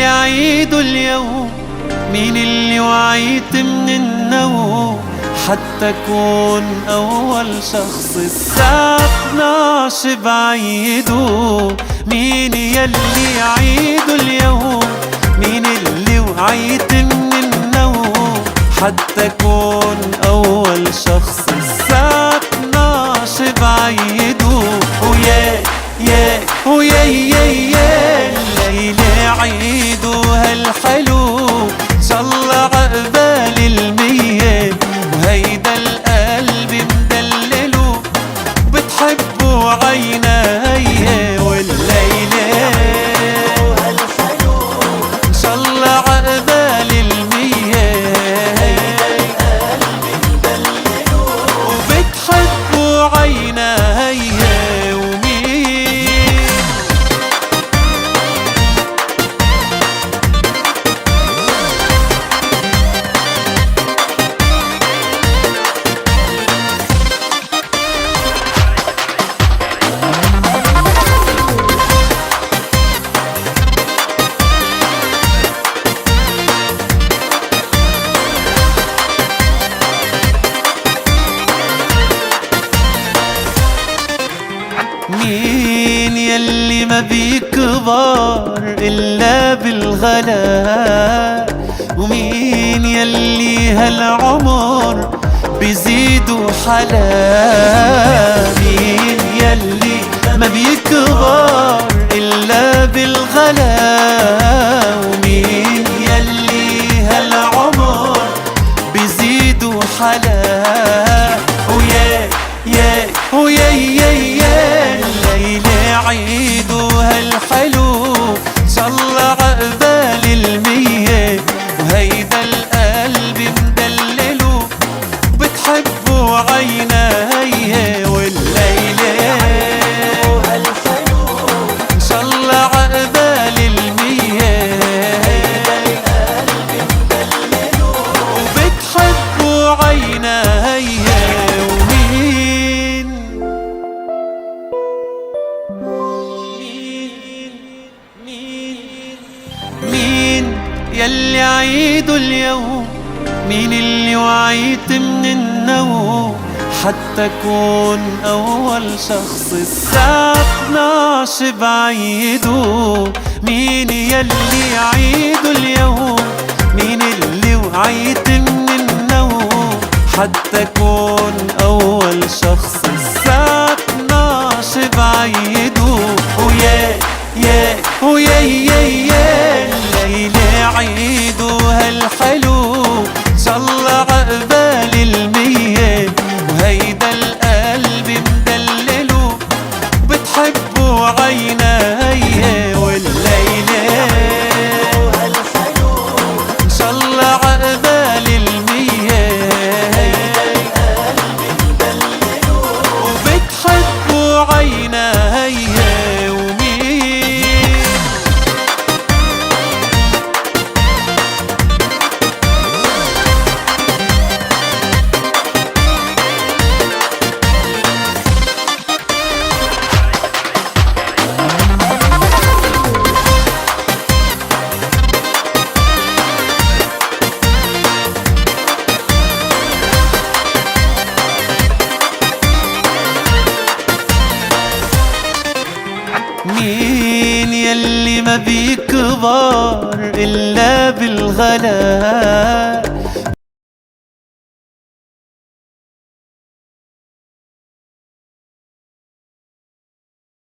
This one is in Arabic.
يلي عيده اليوم، مين اللي وعيت من النوم حتى أكون أول شخص الساعة 12 بعيده؟ مين يلي عيده اليوم، مين اللي وعيت من النوم حتى أكون أول شخص الساعة 12 بعيده؟ ويا يا ويا يا الليلة عيده هالحلو، إن شاء الله عقبال 100، وهيدا القلب مدلله بتحبه عيني، والليلة هالحلو إن شاء الله عقبال 100، هيدا القلب مدلله وبتحبه عيني. مين يلي ما بيكبر إلا بالغلا، ومين يلي هالعمر بيزيدوا حلا؟ مين يلي ما بيكبر إلا بالغلا، ومين يلي هالعمر بيزيدوا حلا؟ ويا يا ويا يا الليلة عيده هالحلو، إن شاء الله عقبال 100، وهيدا القلب مدلله بتحبه عيني، والليلة هالحلو إن شاء الله عقبال 100، هيدا القلب مدلله وبتحبه عيني. مين يلي عيده اليوم، مين اللي وعيت من النوم حتى أكون أول شخص الساعة 12 بعيده؟ مين يلي عيده اليوم، مين اللي وعيت من النوم حتى أكون أول شخص الساعة 12 بعيده؟ ويا يا ويا يا الليلة عيده هالحلو، إن شاء الله عقبال 100، وهيدا القلب مدلله بتحبه عيني، والليلة هالحلو إن شاء الله عقبال 100، هيدا القلب مدلله وبتحبه عيني. مين يلي ما بيكبر إلا بالغلا،